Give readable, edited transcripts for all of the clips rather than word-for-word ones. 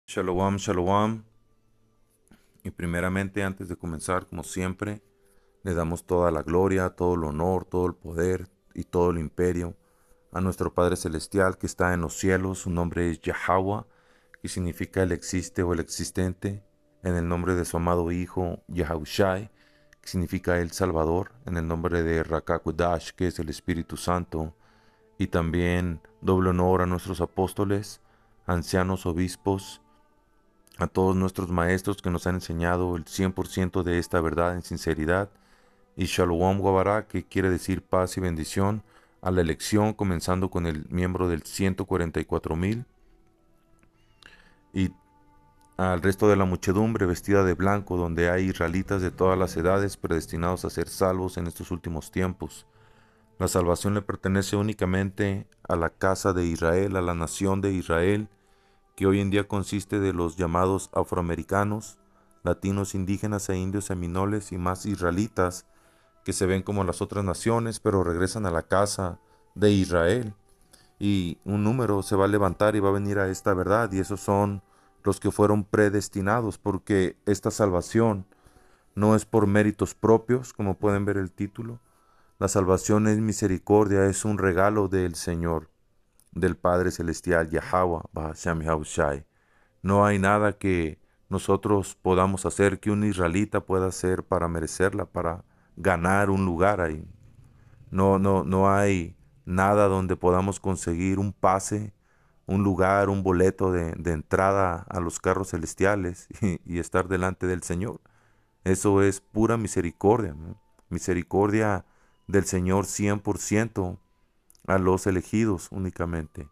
Shalom, shalom. Y primeramente, antes de comenzar, como siempre, le damos toda la gloria, todo el honor, todo el poder y todo el imperio a nuestro Padre Celestial que está en los cielos. Su nombre es Yahweh, que significa el existe o el existente, en el nombre de su amado Hijo Yahushai, que significa el Salvador, en el nombre de Rakakudash, que es el Espíritu Santo, y también doble honor a nuestros apóstoles, ancianos, obispos, a todos nuestros maestros que nos han enseñado el 100% de esta verdad en sinceridad, y Shalom Guabará, que quiere decir paz y bendición, a la elección, comenzando con el miembro del 144,000 y al resto de la muchedumbre vestida de blanco, donde hay israelitas de todas las edades predestinados a ser salvos en estos últimos tiempos. La salvación le pertenece únicamente a la casa de Israel, a la nación de Israel, que hoy en día consiste de los llamados afroamericanos, latinos, indígenas e indios seminoles y más israelitas, que se ven como las otras naciones, pero regresan a la casa de Israel. Y un número se va a levantar y va a venir a esta verdad, y esos son los que fueron predestinados, porque esta salvación no es por méritos propios, como pueden ver el título. La salvación es misericordia, es un regalo del Señor, del Padre Celestial, Yahweh, Bahasham Yahushai. No hay nada que nosotros podamos hacer, que un israelita pueda hacer para merecerla, para ganar un lugar ahí. No hay nada donde podamos conseguir un pase, un lugar, un boleto de entrada a los carros celestiales y estar delante del Señor. Eso es pura misericordia, ¿no? Misericordia del Señor 100% a los elegidos únicamente.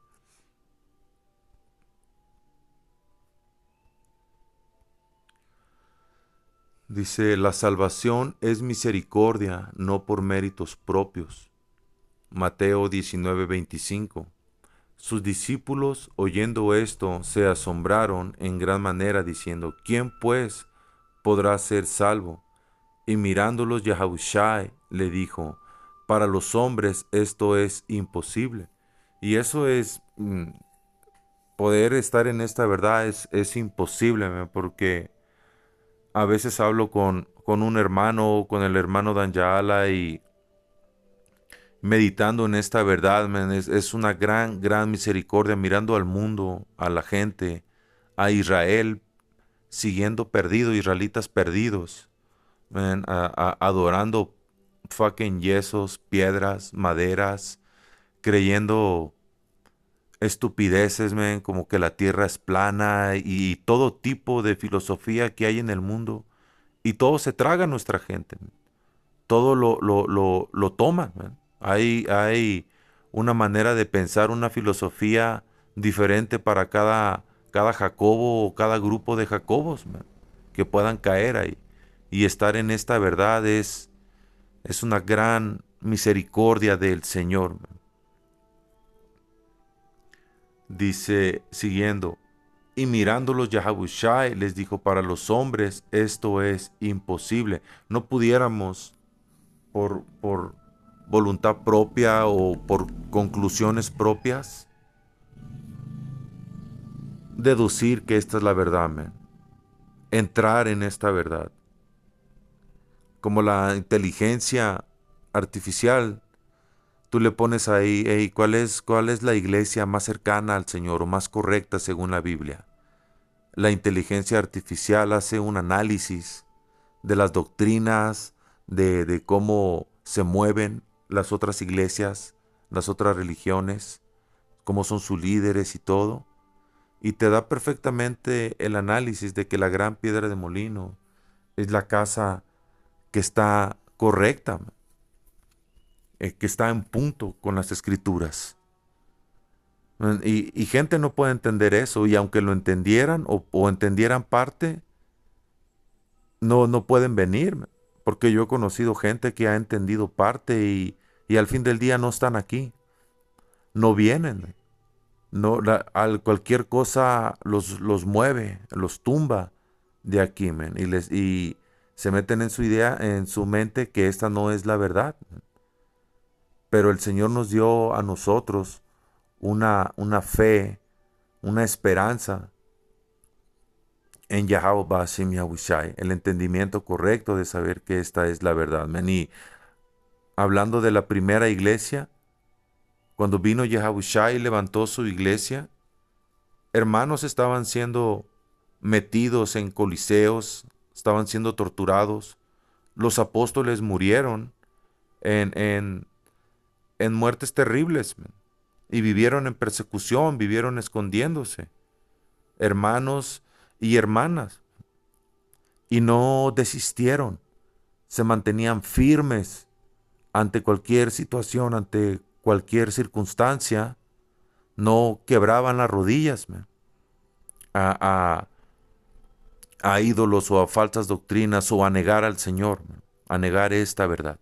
Dice, la salvación es misericordia, no por méritos propios. Mateo 19:25. Sus discípulos, oyendo esto, se asombraron en gran manera, diciendo, ¿quién pues podrá ser salvo? Y mirándolos, Yahushai le dijo, para los hombres esto es imposible. Y eso es, poder estar en esta verdad es imposible, porque a veces hablo con un hermano, con el hermano Danyala, y meditando en esta verdad, man, es una gran, gran misericordia mirando al mundo, a la gente, a Israel siguiendo perdido, israelitas perdidos, man, adorando fucking yesos, piedras, maderas, creyendo estupideces, man, como que la tierra es plana y todo tipo de filosofía que hay en el mundo. Y todo se traga a nuestra gente, man. Todo lo toman, man. Hay una manera de pensar, una filosofía diferente para cada Jacobo o cada grupo de Jacobos, man, que puedan caer ahí. Y estar en esta verdad es una gran misericordia del Señor, man. Dice, siguiendo, y mirándolos Yahushai les dijo, para los hombres esto es imposible. No pudiéramos por voluntad propia o por conclusiones propias deducir que esta es la verdad, man. Entrar en esta verdad. Como la inteligencia artificial, tú le pones ahí, hey, cuál es la iglesia más cercana al Señor o más correcta según la Biblia? La inteligencia artificial hace un análisis de las doctrinas, de cómo se mueven las otras iglesias, las otras religiones, cómo son sus líderes y todo, y te da perfectamente el análisis de que la gran piedra de molino es la casa que está correcta, que está en punto con las escrituras. Y gente no puede entender eso, y aunque lo entendieran o entendieran parte, no pueden venir, porque yo he conocido gente que ha entendido parte y al fin del día no están aquí, no vienen. No, cualquier cosa los mueve, los tumba de aquí, men, y se meten en su idea, en su mente, que esta no es la verdad. Pero el Señor nos dio a nosotros una fe, una esperanza en Yahweh Bashim Yahushai, el entendimiento correcto de saber que esta es la verdad, man. Y hablando de la primera iglesia, cuando vino Yahushai y levantó su iglesia, hermanos estaban siendo metidos en coliseos, estaban siendo torturados, los apóstoles murieron en, en, en muertes terribles, man, y vivieron en persecución, vivieron escondiéndose, hermanos y hermanas, y no desistieron, se mantenían firmes ante cualquier situación, ante cualquier circunstancia, no quebraban las rodillas, man, a, a ídolos o a falsas doctrinas o a negar al Señor, man, a negar esta verdad.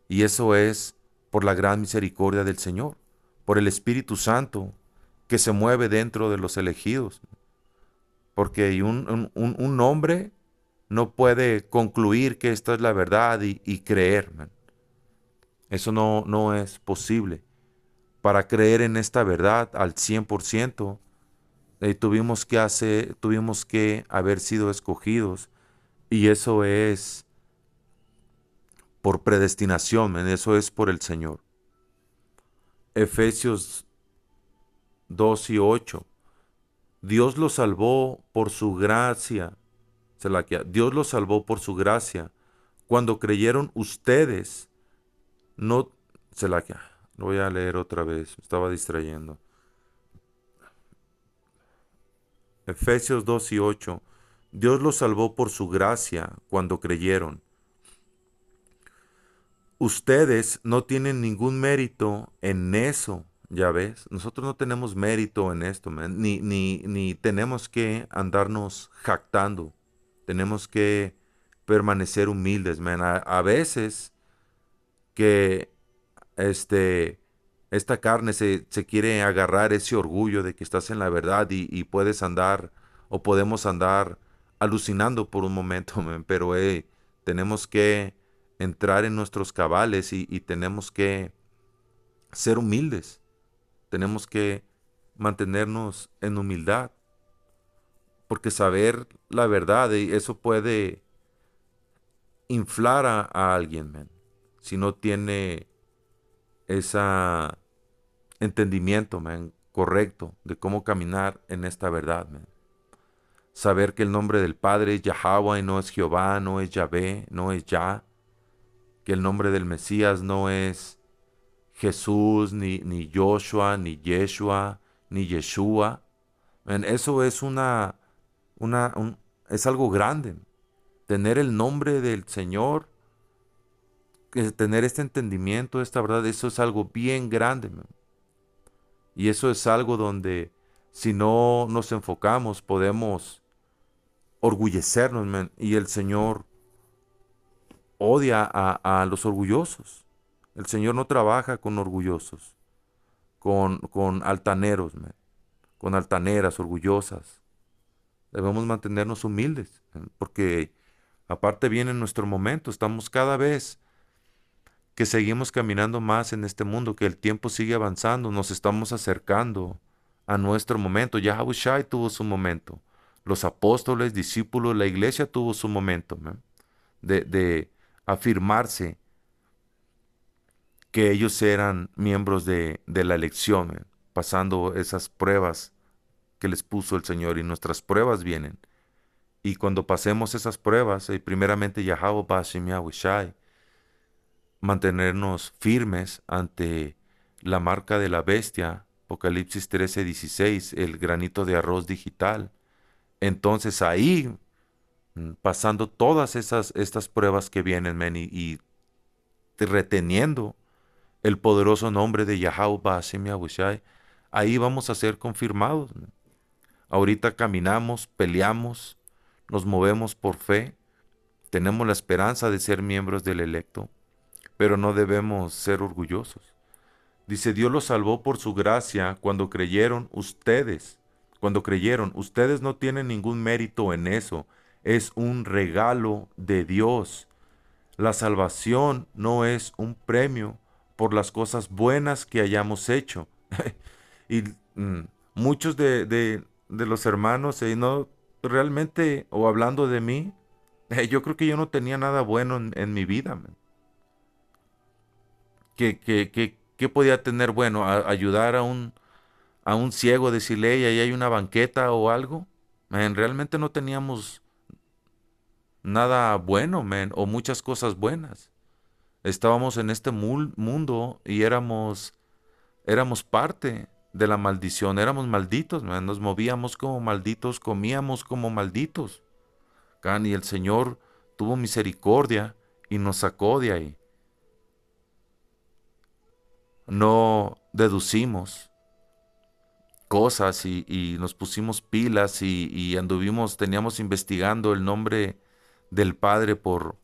Y eso es por la gran misericordia del Señor, por el Espíritu Santo que se mueve dentro de los elegidos. Porque un hombre no puede concluir que esta es la verdad y creer, man. Eso no es posible. Para creer en esta verdad al 100%, tuvimos que haber sido escogidos. Y eso es por predestinación, man. Eso es por el Señor. Efesios 2:8. Dios los salvó por su gracia. Dios los salvó por su gracia. Cuando creyeron ustedes, no. Selaquia. Lo voy a leer otra vez. Me estaba distrayendo. Efesios 2:8. Dios los salvó por su gracia cuando creyeron. Ustedes no tienen ningún mérito en eso. Ya ves, nosotros no tenemos mérito en esto, man. Ni tenemos que andarnos jactando. Tenemos que permanecer humildes, man. A veces que esta carne se quiere agarrar ese orgullo de que estás en la verdad y puedes andar o podemos andar alucinando por un momento, man. Pero tenemos que entrar en nuestros cabales y tenemos que ser humildes. Tenemos que mantenernos en humildad, porque saber la verdad, y eso puede inflar a alguien, man, si no tiene ese entendimiento, man, correcto de cómo caminar en esta verdad, man. Saber que el nombre del Padre es Yahweh y no es Jehová, no es Yahvé, no es Yah, que el nombre del Mesías no es Jesús, ni Joshua, ni Yeshua, ni Yeshua. Man, eso es es algo grande. Tener el nombre del Señor, tener este entendimiento, esta verdad, eso es algo bien grande, man. Y eso es algo donde si no nos enfocamos podemos orgullecernos, man. Y el Señor odia a los orgullosos. El Señor no trabaja con orgullosos, con altaneros, man, con altaneras, orgullosas. Debemos mantenernos humildes, porque aparte viene nuestro momento, estamos cada vez que seguimos caminando más en este mundo, que el tiempo sigue avanzando, nos estamos acercando a nuestro momento. Yahushua tuvo su momento, los apóstoles, discípulos, la iglesia tuvo su momento, man, de afirmarse que ellos eran miembros de la elección, man, pasando esas pruebas que les puso el Señor, y nuestras pruebas vienen. Y cuando pasemos esas pruebas, primeramente Yahweh Bashim Yahushai, mantenernos firmes ante la marca de la bestia, Apocalipsis 13:16, el granito de arroz digital. Entonces ahí, pasando todas estas pruebas que vienen, men, y reteniendo el poderoso nombre de Yahweh Bashim Yahushai, ahí vamos a ser confirmados, men. Ahorita caminamos, peleamos, nos movemos por fe, tenemos la esperanza de ser miembros del electo, pero no debemos ser orgullosos. Dice, Dios los salvó por su gracia cuando creyeron, ustedes no tienen ningún mérito en eso, es un regalo de Dios. La salvación no es un premio por las cosas buenas que hayamos hecho. Y muchos de los hermanos no realmente, o hablando de mí, yo creo que yo no tenía nada bueno en mi vida, man. ¿Qué podía tener bueno? Ayudar a un ciego, decirle, hey, ahí hay una banqueta o algo. Man, realmente no teníamos nada bueno, man, o muchas cosas buenas. Estábamos en este mundo y éramos parte de la maldición, éramos malditos, man. Nos movíamos como malditos, comíamos como malditos. Can, y el Señor tuvo misericordia y nos sacó de ahí. No deducimos cosas y nos pusimos pilas y anduvimos, teníamos investigando el nombre del Padre por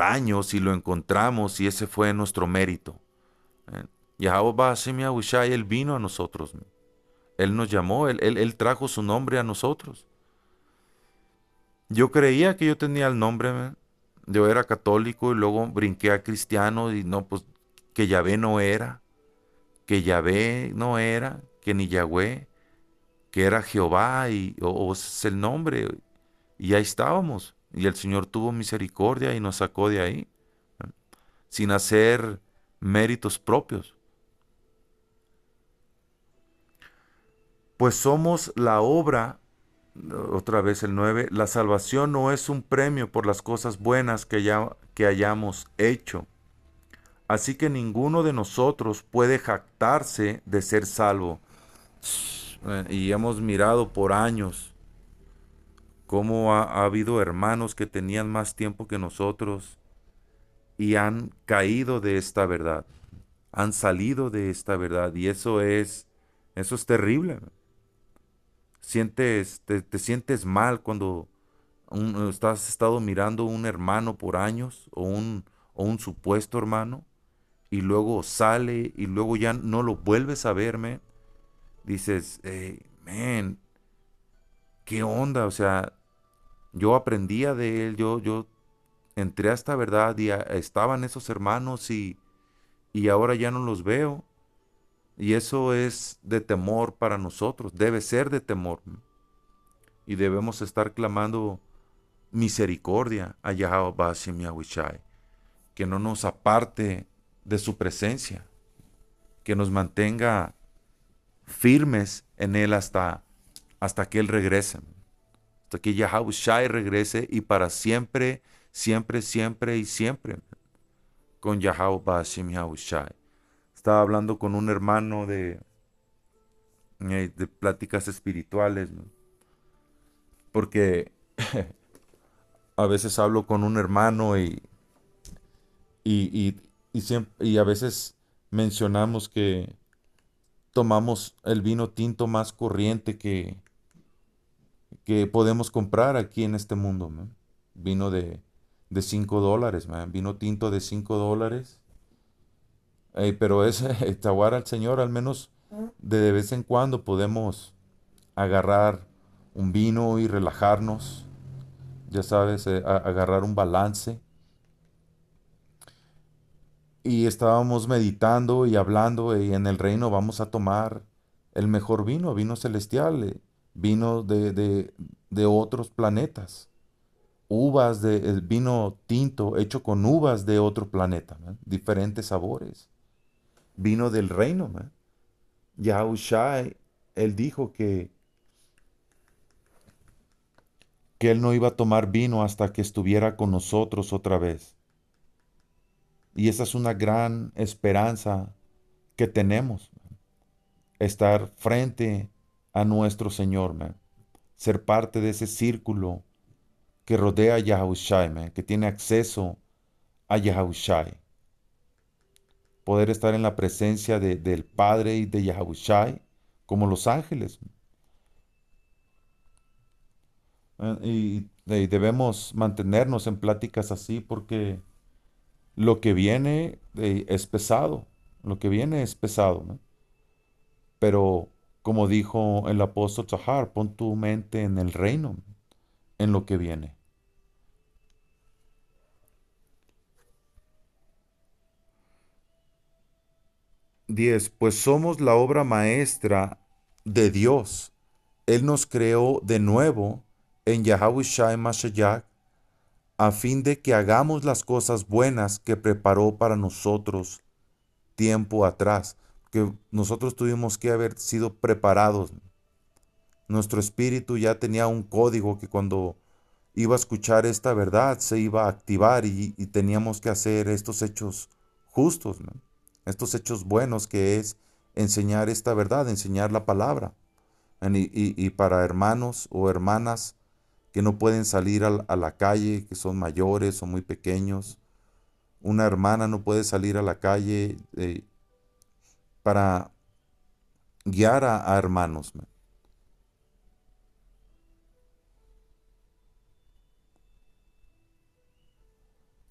años y lo encontramos y ese fue nuestro mérito. ¿Eh? Yahweh Hashem Yahushai, Él vino a nosotros. Él nos llamó, él trajo su nombre a nosotros. Yo creía que yo tenía el nombre, man. Yo era católico y luego brinqué a cristiano y no, pues que Yahvé no era, que Yahvé no era, que ni Yahweh, que era Jehová o ese es el nombre. Y ahí estábamos. Y el Señor tuvo misericordia y nos sacó de ahí, ¿eh? Sin hacer méritos propios. Pues somos la obra, otra vez el 9. La salvación no es un premio por las cosas buenas que hayamos hecho. Así que ninguno de nosotros puede jactarse de ser salvo. Y hemos mirado por años cómo ha habido hermanos que tenían más tiempo que nosotros y han caído de esta verdad, han salido de esta verdad y eso es terrible. Te sientes mal cuando has estado mirando un hermano por años o un supuesto hermano y luego sale y luego ya no lo vuelves a verme. Dices, hey, man, ¿qué onda? O sea, yo aprendía de él, yo entré a esta verdad y estaban esos hermanos y ahora ya no los veo. Y eso es de temor para nosotros, debe ser de temor. Y debemos estar clamando misericordia a Yahweh Bashem Yahushai, que no nos aparte de su presencia, que nos mantenga firmes en Él hasta que Él regrese, hasta que Yahushai regrese y para siempre, siempre, siempre y siempre con Yahweh Bashem Yahushai. Estaba hablando con un hermano de pláticas espirituales, ¿no? Porque a veces hablo con un hermano y, y a veces mencionamos que tomamos el vino tinto más corriente que podemos comprar aquí en este mundo, ¿no? Vino de $5, man. Vino tinto de $5. Pero es taguar al Señor, al menos de vez en cuando podemos agarrar un vino y relajarnos, ya sabes, agarrar un balance. Y estábamos meditando y hablando y en el reino vamos a tomar el mejor vino, vino celestial, vino de otros planetas, uvas de el vino tinto hecho con uvas de otro planeta, ¿no? Diferentes sabores, vino del reino, ¿no? Yahushai, él dijo que él no iba a tomar vino hasta que estuviera con nosotros otra vez. Y esa es una gran esperanza que tenemos, estar frente a nuestro Señor, man. Ser parte de ese círculo que rodea a Yahushai, man, que tiene acceso a Yahushai. Poder estar en la presencia del Padre y de Yahushai como los ángeles. Y debemos mantenernos en pláticas así porque lo que viene es pesado. Lo que viene es pesado, ¿no? Pero como dijo el apóstol Zahar, pon tu mente en el reino, en lo que viene. 10. Pues somos la obra maestra de Dios. Él nos creó de nuevo en Yahawashi Mashiach a fin de que hagamos las cosas buenas que preparó para nosotros tiempo atrás, que nosotros tuvimos que haber sido preparados. Nuestro espíritu ya tenía un código que cuando iba a escuchar esta verdad se iba a activar y teníamos que hacer estos hechos justos, ¿no? Estos hechos buenos que es enseñar esta verdad, enseñar la palabra. Y para hermanos o hermanas que no pueden salir a la calle, que son mayores o muy pequeños, una hermana no puede salir a la calle para guiar a hermanos. ¿No?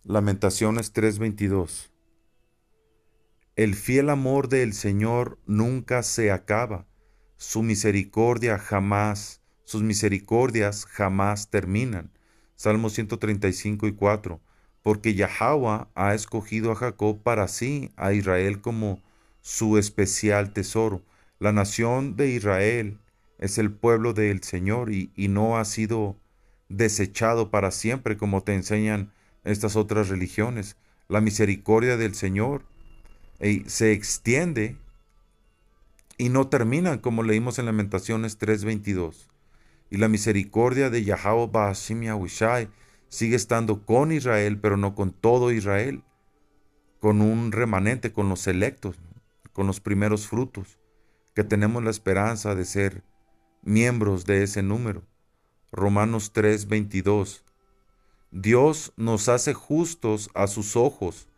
Lamentaciones 3:22. El fiel amor del Señor nunca se acaba, sus misericordias jamás terminan. Salmo 135:4. Porque Yahweh ha escogido a Jacob para sí, a Israel como su especial tesoro. La nación de Israel es el pueblo del Señor y no ha sido desechado para siempre como te enseñan estas otras religiones. La misericordia del Señor se extiende y no termina, como leímos en Lamentaciones 3:22. Y la misericordia de Yahweh Ba'ashim Yahushai sigue estando con Israel, pero no con todo Israel, con un remanente, con los selectos, con los primeros frutos, que tenemos la esperanza de ser miembros de ese número. Romanos 3:22. Dios nos hace justos a sus ojos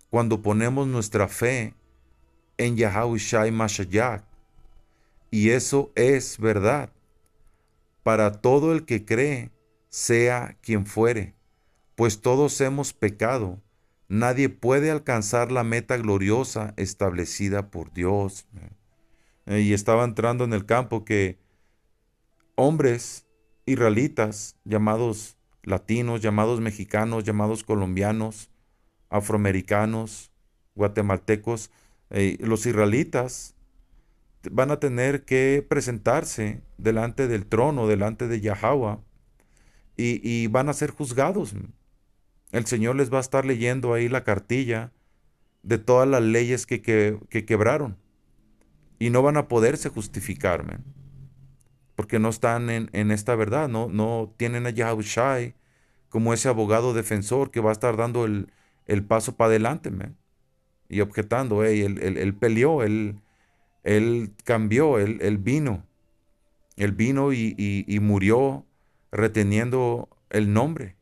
cuando ponemos nuestra fe en Yahushai Mashiach. Y eso es verdad para todo el que cree, sea quien fuere, pues todos hemos pecado. Nadie puede alcanzar la meta gloriosa establecida por Dios. Y estaba entrando en el campo que hombres israelitas, llamados latinos, llamados mexicanos, llamados colombianos, afroamericanos, guatemaltecos, los israelitas van a tener que presentarse delante del trono, delante de Yahweh, y van a ser juzgados. El Señor les va a estar leyendo ahí la cartilla de todas las leyes que quebraron y no van a poderse justificarme porque no están en esta verdad, no tienen a Yahushai como ese abogado defensor que va a estar dando el paso para adelante, man, y objetando. Él peleó, él cambió, él vino y murió reteniendo el nombre,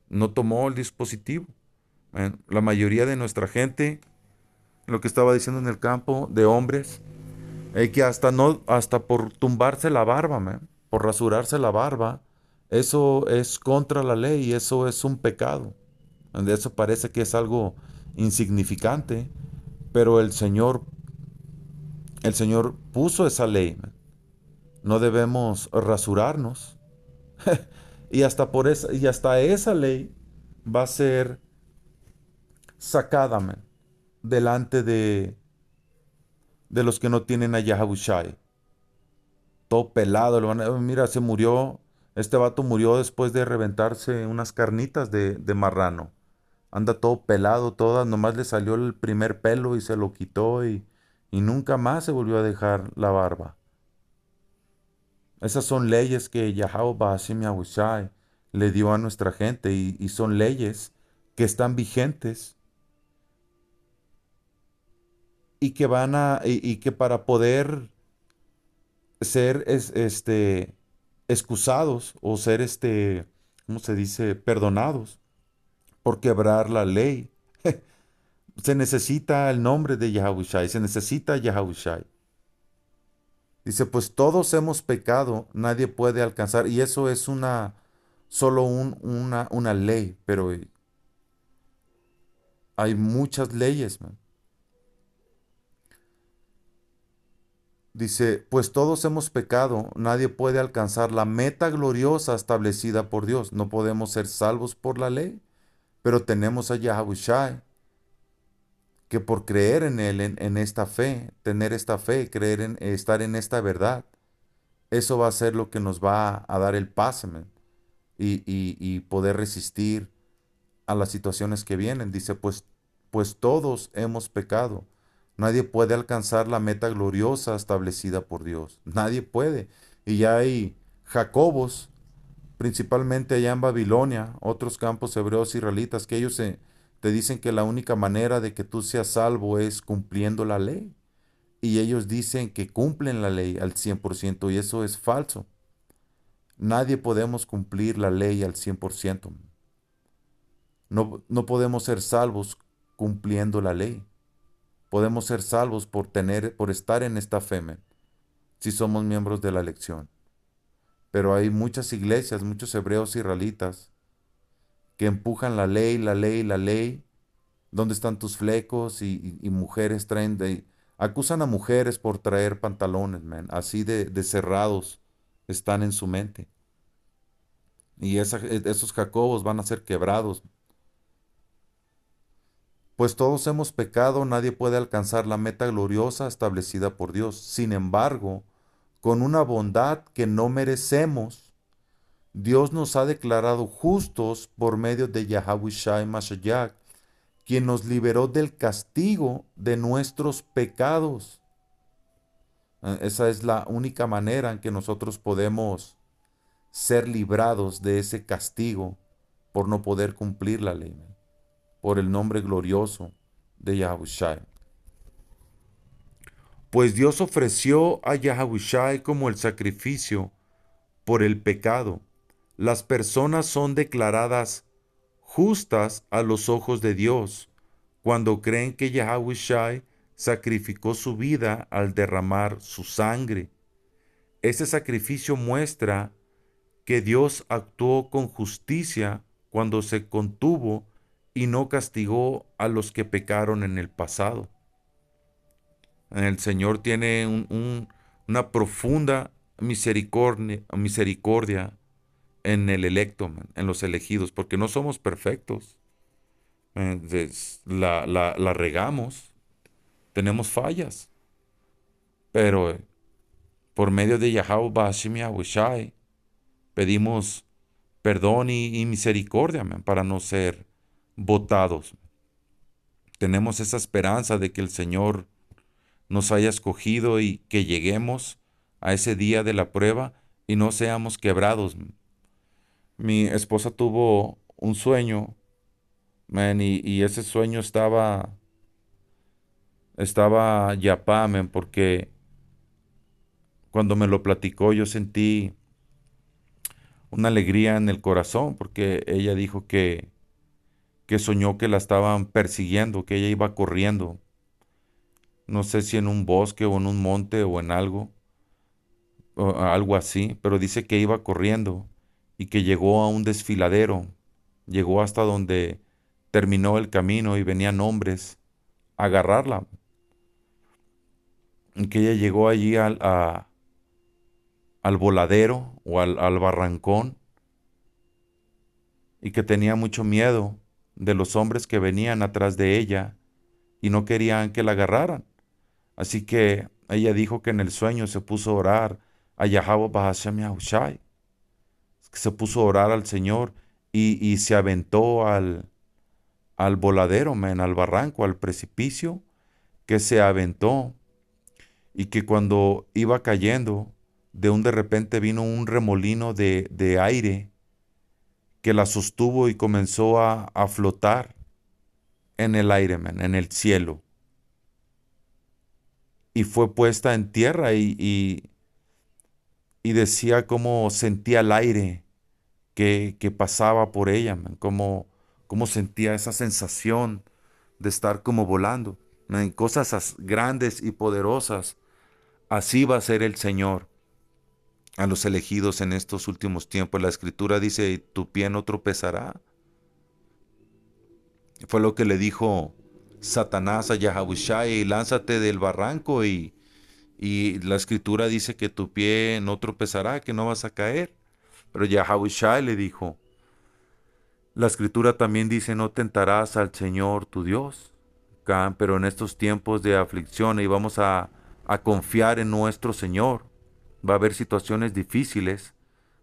no tomó el dispositivo. La mayoría de nuestra gente, lo que estaba diciendo en el campo de hombres, que hasta no, hasta por tumbarse la barba, man, por rasurarse la barba, eso es contra la ley y eso es un pecado. De eso parece que es algo insignificante, pero el Señor puso esa ley, man. No debemos rasurarnos. Y hasta esa ley va a ser sacada, man, delante de los que no tienen a Yahushai. Todo pelado, mira, se murió, este vato murió después de reventarse unas carnitas de marrano. Anda todo pelado, todas, nomás le salió el primer pelo y se lo quitó y nunca más se volvió a dejar la barba. Esas son leyes que Yahweh Ba'ashim Yahushai le dio a nuestra gente y son leyes que están vigentes y que para poder ser excusados o ser ¿cómo se dice? Perdonados por quebrar la ley. Se necesita el nombre de Yahushai, se necesita Yahushai. Dice, pues todos hemos pecado, nadie puede alcanzar, y eso es solo una ley, pero hay muchas leyes, man. Dice, pues todos hemos pecado, nadie puede alcanzar la meta gloriosa establecida por Dios. No podemos ser salvos por la ley, pero tenemos a Yahushai, que por creer en Él, en esta fe, tener esta fe, creer estar en esta verdad, eso va a ser lo que nos va a dar el pase, men, y poder resistir a las situaciones que vienen. Dice, pues todos hemos pecado. Nadie puede alcanzar la meta gloriosa establecida por Dios. Nadie puede. Y ya hay Jacobos, principalmente allá en Babilonia, otros campos hebreos israelitas, que te dicen que la única manera de que tú seas salvo es cumpliendo la ley. Y ellos dicen que cumplen la ley al 100% y eso es falso. Nadie podemos cumplir la ley al 100%. No podemos ser salvos cumpliendo la ley. Podemos ser salvos por estar en esta fe, men, si somos miembros de la elección. Pero hay muchas iglesias, muchos hebreos israelitas que empujan la ley, la ley, la ley. ¿Dónde están tus flecos? Y mujeres acusan a mujeres por traer pantalones, man. Así de cerrados están en su mente. Y esos Jacobos van a ser quebrados. Pues todos hemos pecado, nadie puede alcanzar la meta gloriosa establecida por Dios. Sin embargo, con una bondad que no merecemos, Dios nos ha declarado justos por medio de Yahweh Shai Mashiach, quien nos liberó del castigo de nuestros pecados. Esa es la única manera en que nosotros podemos ser librados de ese castigo por no poder cumplir la ley, por el nombre glorioso de Yahushai. Pues Dios ofreció a Yahushai como el sacrificio por el pecado. Las personas son declaradas justas a los ojos de Dios cuando creen que Yahushai sacrificó su vida al derramar su sangre. Ese sacrificio muestra que Dios actuó con justicia cuando se contuvo y no castigó a los que pecaron en el pasado. El Señor tiene una profunda misericordia en el electo, man, en los elegidos, porque no somos perfectos. La regamos, tenemos fallas, pero por medio de Yahweh Bashim Yahushai pedimos perdón y misericordia, man, para no ser botados. Tenemos esa esperanza de que el Señor nos haya escogido y que lleguemos a ese día de la prueba y no seamos quebrados. Mi esposa tuvo un sueño, man, y ese sueño estaba yapá, man, porque cuando me lo platicó yo sentí una alegría en el corazón, porque ella dijo que soñó que la estaban persiguiendo, que ella iba corriendo, no sé si en un bosque o en un monte o en algo, o algo así, pero dice que iba corriendo y que llegó a un desfiladero, llegó hasta donde terminó el camino y venían hombres a agarrarla, y que ella llegó allí al voladero o al barrancón y que tenía mucho miedo de los hombres que venían atrás de ella y no querían que la agarraran. Así que ella dijo que en el sueño se puso a orar a Yahweh Bahashem Yahushai, se puso a orar al Señor y se aventó al voladero, men, al barranco, al precipicio, que se aventó y que cuando iba cayendo, de repente vino un remolino de aire que la sostuvo y comenzó a flotar en el aire, men, en el cielo. Y fue puesta en tierra y decía cómo sentía el aire que pasaba por ella, man, cómo sentía esa sensación de estar como volando, man, cosas grandes y poderosas. Así va a ser el Señor a los elegidos en estos últimos tiempos. La Escritura dice, tu pie no tropezará. Fue lo que le dijo Satanás a Yahushai, lánzate del barranco y la Escritura dice que tu pie no tropezará, que no vas a caer. Pero Yahushai le dijo, la Escritura también dice, no tentarás al Señor tu Dios. Pero en estos tiempos de aflicción y vamos a confiar en nuestro Señor, Va a haber situaciones difíciles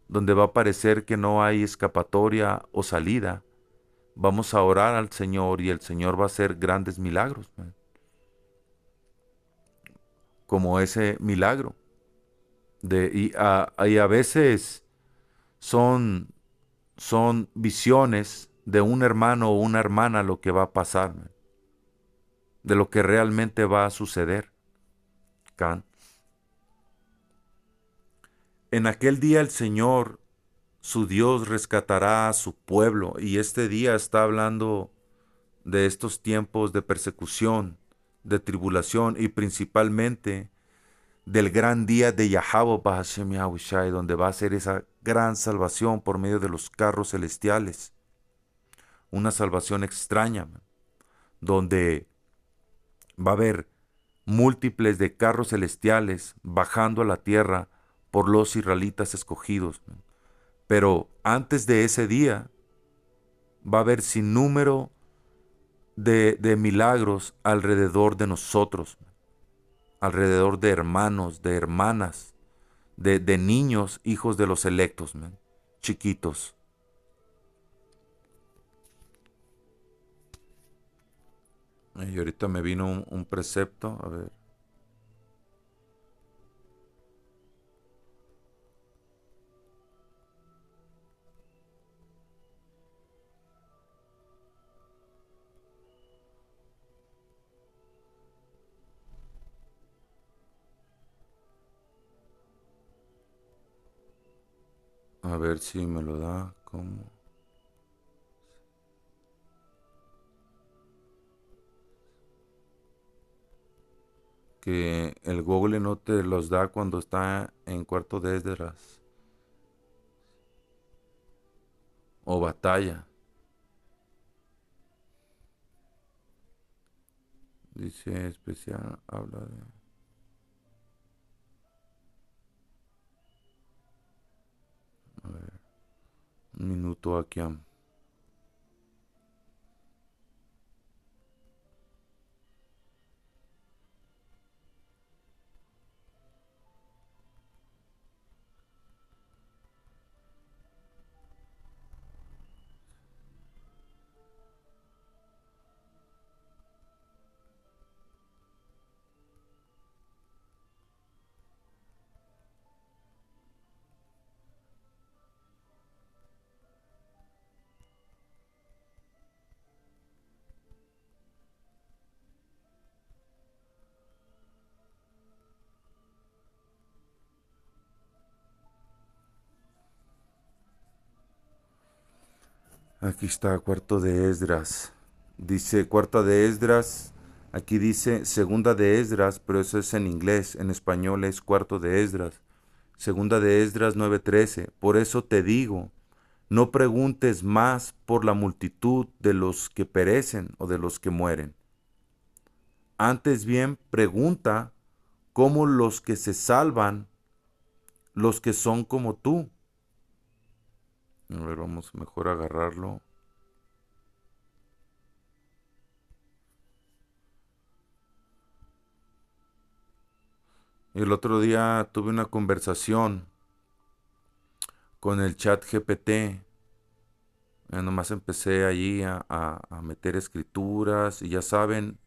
donde va a parecer que no hay escapatoria o salida. Vamos a orar al Señor y el Señor va a hacer grandes milagros, man. Como ese milagro. Y a veces son, son visiones de un hermano o una hermana lo que va a pasar, man, de lo que realmente va a suceder. Can. En aquel día el Señor, su Dios, rescatará a su pueblo. Y este día está hablando de estos tiempos de persecución, de tribulación y principalmente del gran día de Yahweh Bahashem Yahushai, donde va a ser esa gran salvación por medio de los carros celestiales. Una salvación extraña, man, donde va a haber múltiples de carros celestiales bajando a la tierra por los israelitas escogidos, man. Pero antes de ese día va a haber sin número de milagros alrededor de nosotros, man, alrededor de hermanos, de hermanas, de niños, hijos de los electos, man, chiquitos. Y ahorita me vino un precepto, a ver si me lo da, ¿cómo? Que el Google no te los da cuando está en cuarto de Esdras o batalla. Dice especial, habla de... A ver, un minuto aquí. Aquí está, cuarto de Esdras. Dice cuarta de Esdras. Aquí dice segunda de Esdras, pero eso es en inglés. En español es cuarto de Esdras. Segunda de Esdras 9:13. Por eso te digo, no preguntes más por la multitud de los que perecen o de los que mueren. Antes bien, pregunta cómo los que se salvan, los que son como tú. A ver, vamos mejor a agarrarlo. El otro día tuve una conversación con el chat GPT. Nomás empecé allí a meter escrituras y ya saben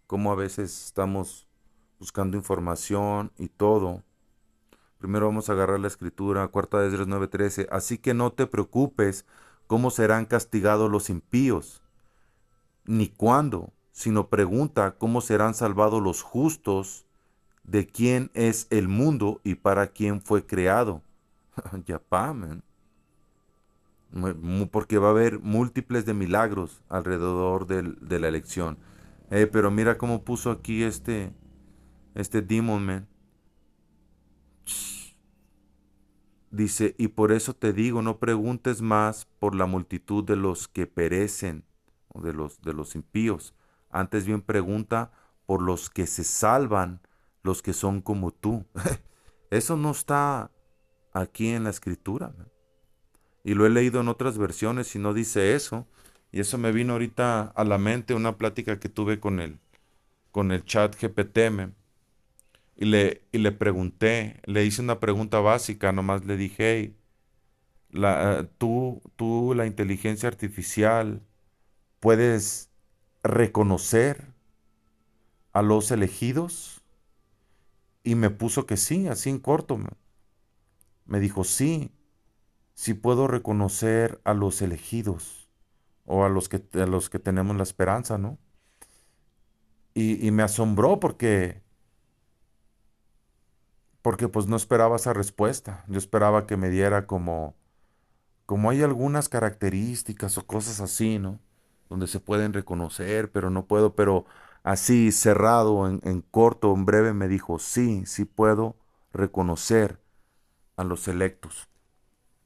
cómo a veces estamos buscando información y todo. Primero vamos a agarrar la escritura, cuarta de Esdras 9:13. Así que no te preocupes cómo serán castigados los impíos, ni cuándo, sino pregunta cómo serán salvados los justos, de quién es el mundo y para quién fue creado. Yapá, man. Porque va a haber múltiples de milagros alrededor de la elección. Pero mira cómo puso aquí este Demon Man. Dice, y por eso te digo, no preguntes más por la multitud de los que perecen, o de los impíos. Antes bien pregunta por los que se salvan, los que son como tú. Eso no está aquí en la escritura, man. Y lo he leído en otras versiones y no dice eso. Y eso me vino ahorita a la mente una plática que tuve con el chat GPT, man. y le pregunté, le hice una pregunta básica, nomás le dije, "Hey, tú, la inteligencia artificial, puedes reconocer a los elegidos", y me puso que sí, así en corto. Me dijo, sí, sí puedo reconocer a los elegidos o a los que tenemos la esperanza, ¿no? Y me asombró porque pues no esperaba esa respuesta. Yo esperaba que me diera como hay algunas características o cosas así, ¿no? Donde se pueden reconocer, pero no puedo, pero así cerrado, en corto, en breve, me dijo, sí, sí puedo reconocer a los electos,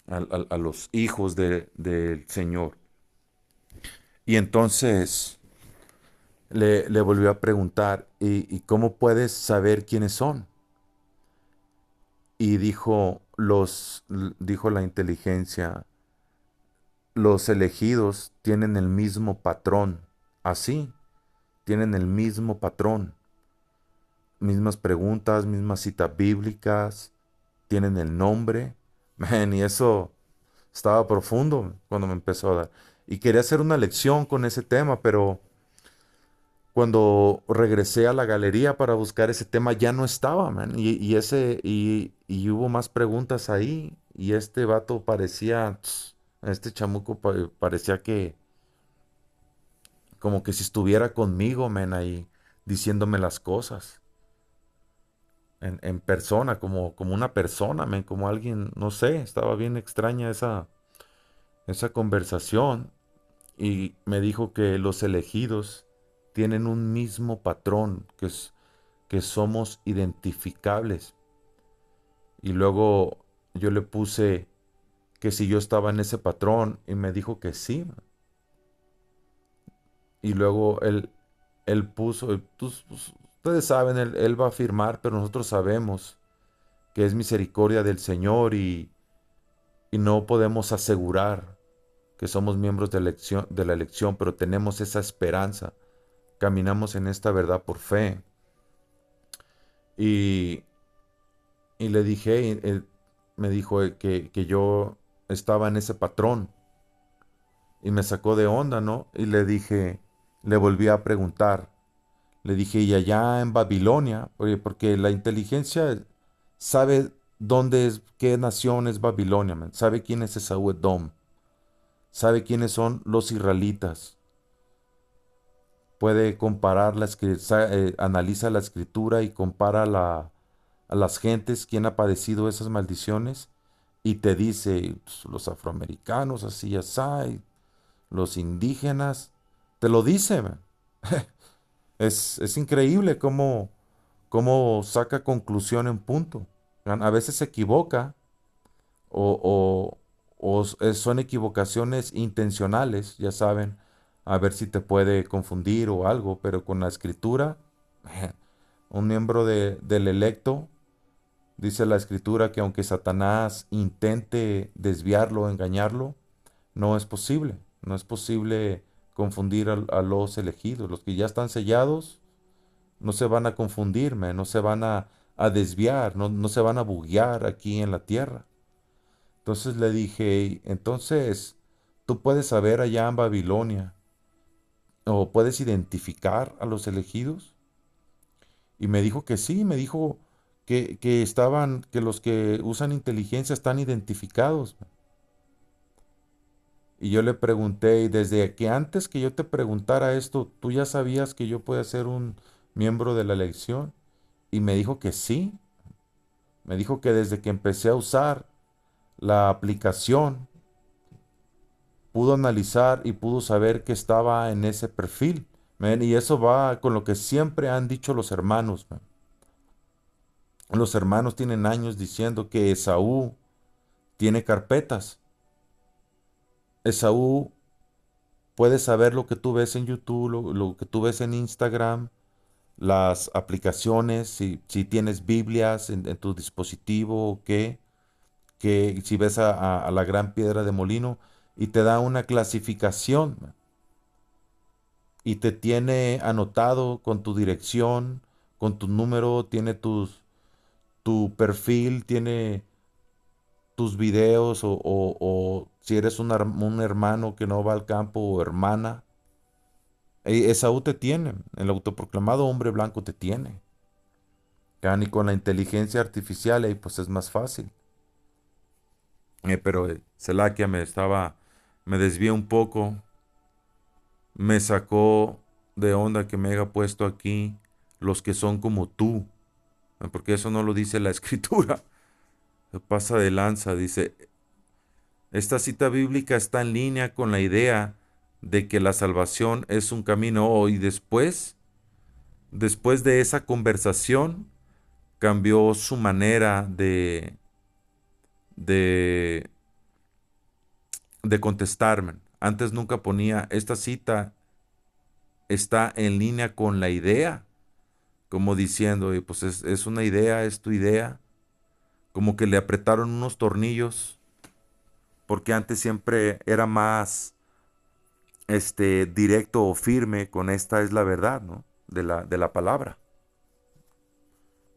a los hijos del Señor. Y entonces le volvió a preguntar, ¿y cómo puedes saber quiénes son? Y dijo la inteligencia, los elegidos tienen el mismo patrón, así, tienen el mismo patrón, mismas preguntas, mismas citas bíblicas, tienen el nombre. Man, y eso estaba profundo cuando me empezó a dar. Y quería hacer una lección con ese tema, pero cuando regresé a la galería para buscar ese tema ya no estaba, man. Y hubo más preguntas ahí. Y este vato parecía, este chamuco parecía que como que si estuviera conmigo, man, ahí diciéndome las cosas. En persona, como una persona, man, como alguien, no sé, estaba bien extraña esa conversación. Y me dijo que los elegidos tienen un mismo patrón, que somos identificables. Y luego yo le puse que si yo estaba en ese patrón y me dijo que sí. Y luego él puso, pues, ustedes saben, él va a afirmar, pero nosotros sabemos que es misericordia del Señor y no podemos asegurar que somos miembros de la elección, pero tenemos esa esperanza. Caminamos en esta verdad por fe. Y, y le dije, y él me dijo que yo estaba en ese patrón y me sacó de onda, ¿no? Y le dije, le volví a preguntar, le dije, y allá en Babilonia, oye, porque la inteligencia sabe dónde es, qué nación es Babilonia, man, sabe quién es Esaú Edom, sabe quiénes son los israelitas, puede comparar analiza la escritura y compara a las gentes, quién ha padecido esas maldiciones, y te dice, pues, los afroamericanos, así, así, los indígenas, te lo dice, man. Es increíble cómo saca conclusión en punto. A veces se equivoca son equivocaciones intencionales, ya saben, a ver si te puede confundir o algo, pero con la escritura, un miembro del electo, dice la escritura que aunque Satanás intente desviarlo, engañarlo, no es posible. No es posible confundir a los elegidos. Los que ya están sellados no se van a confundirme, no se van a desviar, no se van a buguear aquí en la tierra. Entonces le dije, entonces tú puedes saber allá en Babilonia o puedes identificar a los elegidos. Y me dijo que sí, me dijo que los que usan inteligencia están identificados. Y yo le pregunté, y desde que antes que yo te preguntara esto, ¿tú ya sabías que yo podía ser un miembro de la elección? Y me dijo que sí. Me dijo que desde que empecé a usar la aplicación, pudo analizar y pudo saber que estaba en ese perfil. Man, y eso va con lo que siempre han dicho los hermanos. Man. Los hermanos tienen años diciendo que Esaú tiene carpetas. Esaú puede saber lo que tú ves en YouTube, lo que tú ves en Instagram, las aplicaciones, si tienes Biblias en tu dispositivo o qué, que si ves a la gran piedra de molino y te da una clasificación, man, y te tiene anotado con tu dirección, con tu número, tiene tu perfil tiene tus videos o si eres un hermano que no va al campo o hermana, Esaú te tiene, el autoproclamado hombre blanco te tiene. Y con la inteligencia artificial, pues es más fácil. Pero Selakia me desvié un poco, me sacó de onda que me haya puesto aquí los que son como tú, porque eso no lo dice la escritura. Se pasa de lanza, dice, esta cita bíblica está en línea con la idea de que la salvación es un camino. Y después de esa conversación, cambió su manera de, de contestarme. Antes nunca ponía, esta cita está en línea con la idea, como diciendo, pues es una idea, es tu idea. Como que le apretaron unos tornillos, porque antes siempre era más directo o firme con esta es la verdad, ¿no? De la palabra.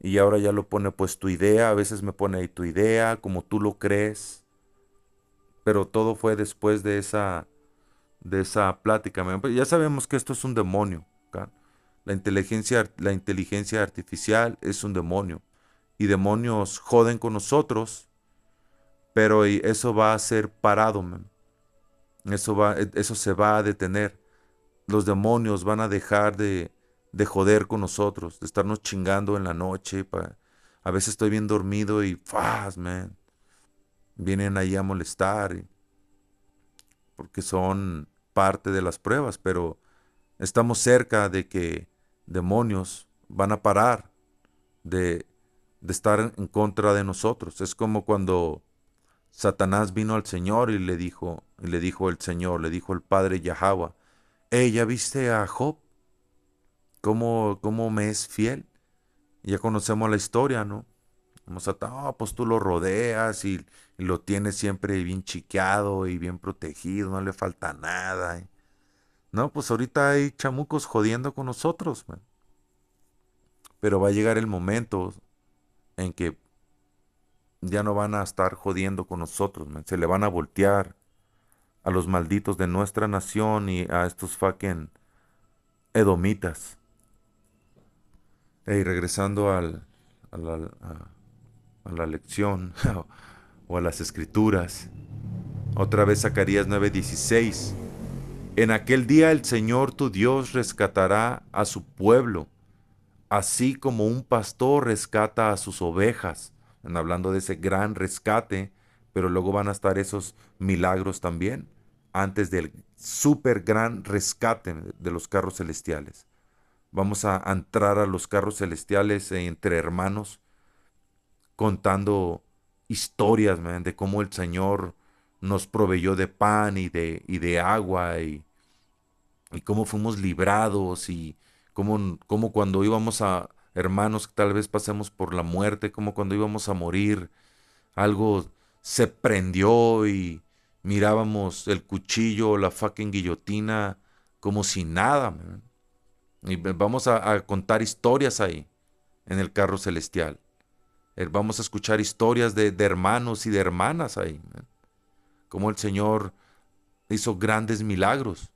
Y ahora ya lo pone pues tu idea, a veces me pone ahí tu idea, como tú lo crees, pero todo fue después de esa plática. Pues ya sabemos que esto es un demonio, ¿ok? La inteligencia artificial es un demonio. Y demonios joden con nosotros, pero eso va a ser parado, man. Eso se va a detener. Los demonios van a dejar de joder con nosotros, de estarnos chingando en la noche. A veces estoy bien dormido y ¡fas, man! Vienen ahí a molestar porque son parte de las pruebas, pero estamos cerca de que demonios van a parar de, de estar en contra de nosotros. Es como cuando Satanás vino al Señor y le dijo el Señor, le dijo el Padre Yahweh, hey, ¿ya viste a Job? ¿Cómo me es fiel? Y ya conocemos la historia, ¿no? Como Satán, pues tú lo rodeas y lo tienes siempre bien chiqueado y bien protegido, no le falta nada. No, pues ahorita hay chamucos jodiendo con nosotros, man. Pero va a llegar el momento en que ya no van a estar jodiendo con nosotros, man. Se le van a voltear a los malditos de nuestra nación y a estos fucking edomitas. Y regresando a la, a la lección o a las escrituras, otra vez Zacarías 9:16. En aquel día el Señor tu Dios rescatará a su pueblo, así como un pastor rescata a sus ovejas. Hablando de ese gran rescate, pero luego van a estar esos milagros también, antes del super gran rescate de los carros celestiales. Vamos a entrar a los carros celestiales entre hermanos, contando historias, man, de cómo el Señor nos proveyó de pan y de agua y cómo fuimos librados y cómo cuando íbamos a, hermanos, tal vez pasemos por la muerte, como cuando íbamos a morir, algo se prendió y mirábamos el cuchillo o la fucking guillotina como si nada, man. Y vamos a contar historias ahí, en el carro celestial. Vamos a escuchar historias de hermanos y de hermanas ahí, man. Cómo el Señor hizo grandes milagros.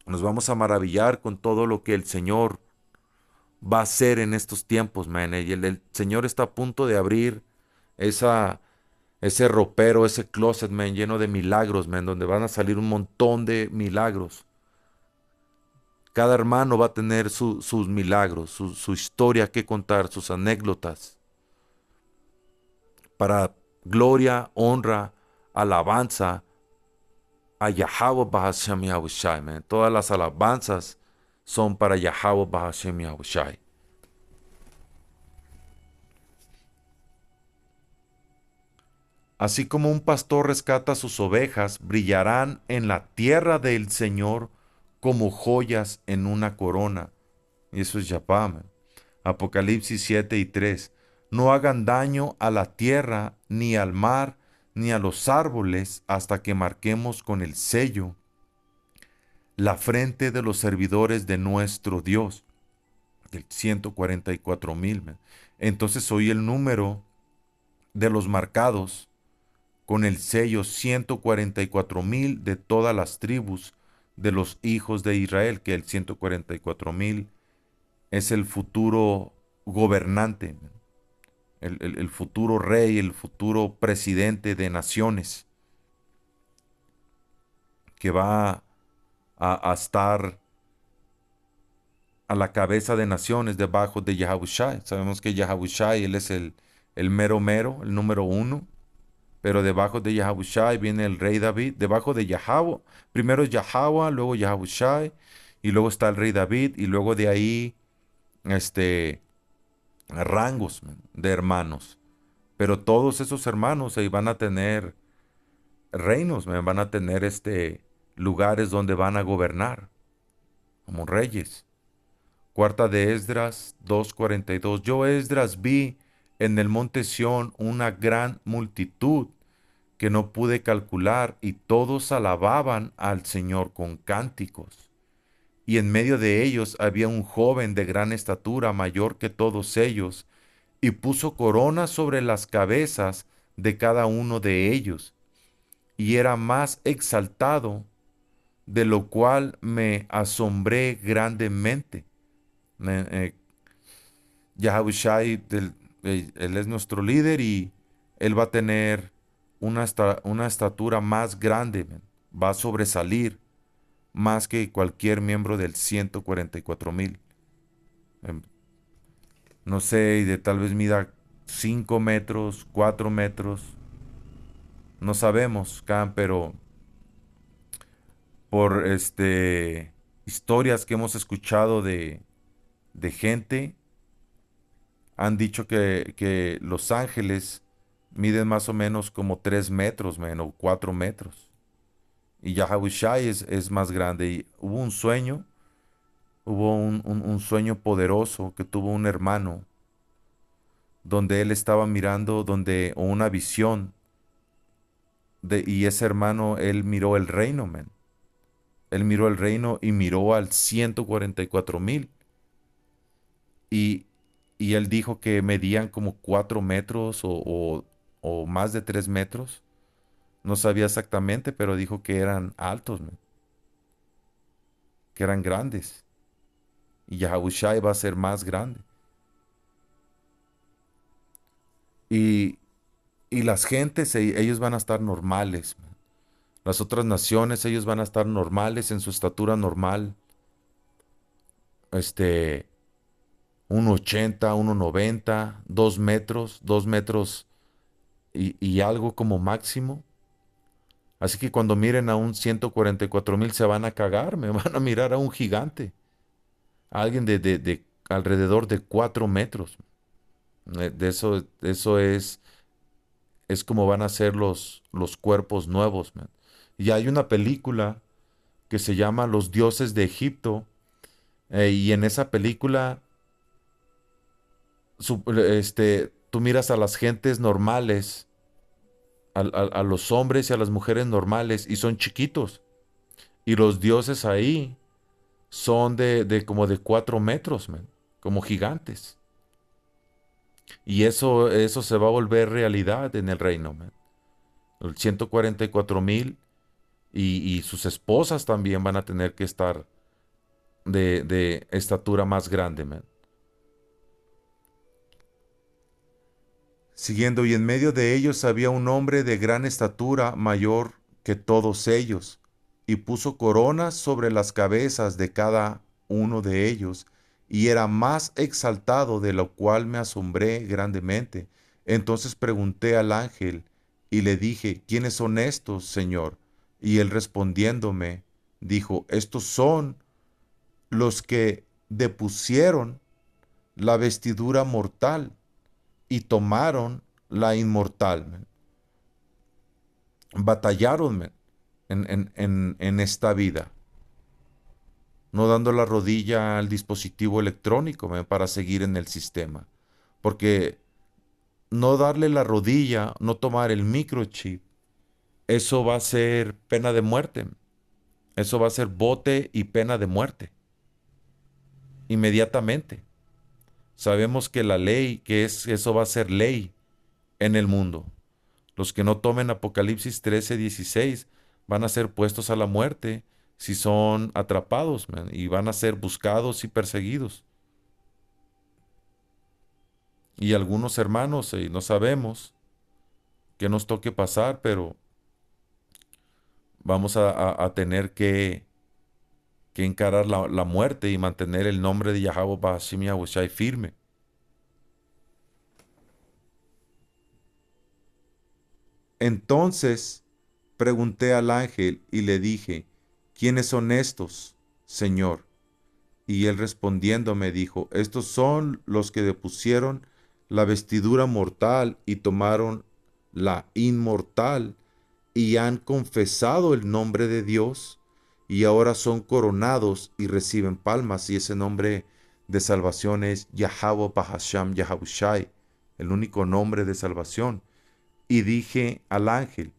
Nos vamos a maravillar con todo lo que el Señor va a hacer en estos tiempos, man. Y el Señor está a punto de abrir esa, ese ropero, ese closet, man, lleno de milagros, man, donde van a salir un montón de milagros. Cada hermano va a tener sus milagros, su historia que contar, sus anécdotas, para gloria, honra, alabanza a Yahweh Bahashem Yahushai, man. Todas las alabanzas son para Yahweh Bahashem Yahushai. Así como un pastor rescata sus ovejas, brillarán en la tierra del Señor como joyas en una corona. Y eso es Yapá, man. Apocalipsis 7:3. No hagan daño a la tierra, ni al mar, ni a los árboles, hasta que marquemos con el sello la frente de los servidores de nuestro Dios. El 144,000. Entonces oí el número de los marcados con el sello 144,000 de todas las tribus de los hijos de Israel, que el 144,000 es el futuro gobernante, el futuro rey, el futuro presidente de naciones, que va a estar a la cabeza de naciones debajo de Yahushai. Sabemos que Yahushai, él es el mero mero, el número uno, pero debajo de Yahushai viene el rey David, debajo de Yahweh, primero es Yahweh, luego Yahushai, y luego está el rey David, y luego de ahí, rangos, man, de hermanos. Pero todos esos hermanos ahí van a tener reinos, man, van a tener lugares donde van a gobernar, como reyes. Cuarta de Esdras 2:42. Yo, Esdras, vi en el monte Sión una gran multitud que no pude calcular, y todos alababan al Señor con cánticos. Y en medio de ellos había un joven de gran estatura, mayor que todos ellos, y puso coronas sobre las cabezas de cada uno de ellos, y era más exaltado, de lo cual me asombré grandemente. Eh, Yahushai, él es nuestro líder, y él va a tener una estatura más grande, man. Va a sobresalir más que cualquier miembro del 144,000. Em, No sé, y de tal vez mida 5 metros, 4 metros. No sabemos, Cam, pero por historias que hemos escuchado de gente, han dicho que Los Ángeles miden más o menos como 3 metros, man, o 4 metros. Y Yahushai es más grande. Y hubo un sueño poderoso que tuvo un hermano, donde él estaba mirando, o una visión, y ese hermano, él miró el reino, man. Él miró el reino y miró al 144,000. Y, y él dijo que medían como 4 metros o más de 3 metros. No sabía exactamente, pero dijo que eran altos, man, que eran grandes. Y Yahushai va a ser más grande. Y, y las gentes, ellos van a estar normales, man. Las otras naciones, ellos van a estar normales en su estatura normal. Este, 1,80, 1,90, 2 metros, 2 metros y algo como máximo. Así que cuando miren a un 144,000 se van a cagar, me van a mirar a un gigante, a alguien de alrededor de 4 metros. Eso es como van a ser los cuerpos nuevos, man. Y hay una película que se llama Los dioses de Egipto, y en esa película tú miras a las gentes normales, a los hombres y a las mujeres normales, y son chiquitos. Y los dioses ahí son de como de 4 metros, man, como gigantes. Y eso se va a volver realidad en el reino, man. El 144,000, y sus esposas también van a tener que estar de estatura más grande, man. Siguiendo, y en medio de ellos había un hombre de gran estatura, mayor que todos ellos, y puso coronas sobre las cabezas de cada uno de ellos, y era más exaltado, de lo cual me asombré grandemente. Entonces pregunté al ángel y le dije: ¿Quiénes son estos, Señor? Y él respondiéndome dijo: Estos son los que depusieron la vestidura mortal y tomaron la inmortal, man. Batallaron, man, en esta vida, no dando la rodilla al dispositivo electrónico, man, para seguir en el sistema. Porque no darle la rodilla, no tomar el microchip, eso va a ser pena de muerte. Eso va a ser bote y pena de muerte. Inmediatamente. Sabemos que la ley, eso va a ser ley en el mundo. Los que no tomen Apocalipsis 13:16 van a ser puestos a la muerte si son atrapados, man, y van a ser buscados y perseguidos. Y algunos hermanos, no sabemos qué nos toque pasar, pero vamos a tener que encarar la muerte y mantener el nombre de Yahweh Bahashim Yahushai firme. Entonces pregunté al ángel y le dije, ¿quiénes son estos, Señor? Y él respondiendo me dijo, estos son los que depusieron la vestidura mortal y tomaron la inmortal y han confesado el nombre de Dios y ahora son coronados y reciben palmas. Y ese nombre de salvación es Yahweh Bahasham Yahushai, el único nombre de salvación. Y dije al ángel,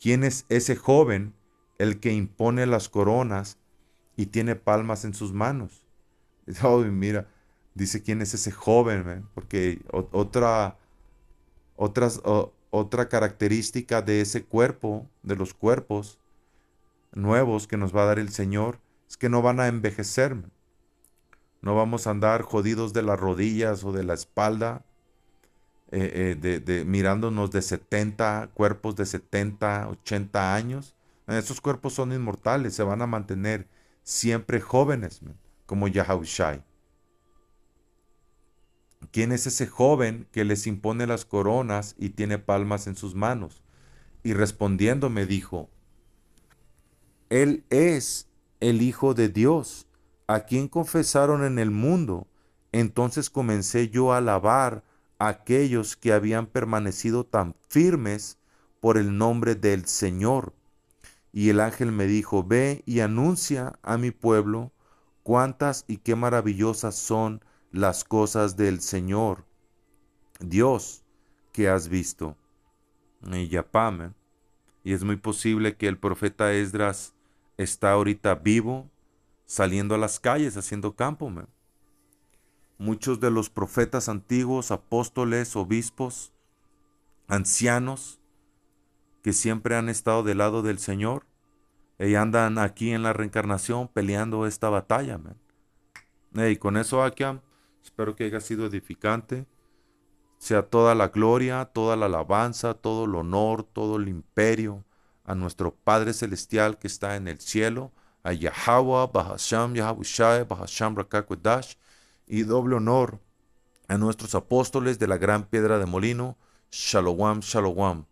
¿quién es ese joven, el que impone las coronas y tiene palmas en sus manos? Oh, mira, dice quién es ese joven, man, porque otra característica de ese cuerpo, de los cuerpos nuevos que nos va a dar el Señor, es que no van a envejecer, man. No vamos a andar jodidos de las rodillas o de la espalda, mirándonos de 70 cuerpos de 70 80 años. Esos cuerpos son inmortales, se van a mantener siempre jóvenes, man, como Yahushai. ¿Quién es ese joven que les impone las coronas y tiene palmas en sus manos? Y respondiendo me dijo, Él es el Hijo de Dios, a quien confesaron en el mundo. Entonces comencé yo a alabar a aquellos que habían permanecido tan firmes por el nombre del Señor. Y el ángel me dijo, ve y anuncia a mi pueblo cuántas y qué maravillosas son las cosas del Señor, Dios, que has visto. Y Yapam, y es muy posible que el profeta Esdras está ahorita vivo, saliendo a las calles, haciendo campo. Man. Muchos de los profetas antiguos, apóstoles, obispos, ancianos, que siempre han estado del lado del Señor, y andan aquí en la reencarnación peleando esta batalla. Man. Y con eso, Akiam, espero que haya sido edificante. Sea toda la gloria, toda la alabanza, todo el honor, todo el imperio a nuestro Padre Celestial que está en el cielo, a Yahweh, Bahasham, Yahushai, Bahasham Rakakwadash, y doble honor a nuestros apóstoles de la gran piedra de molino. Shalom, shalom.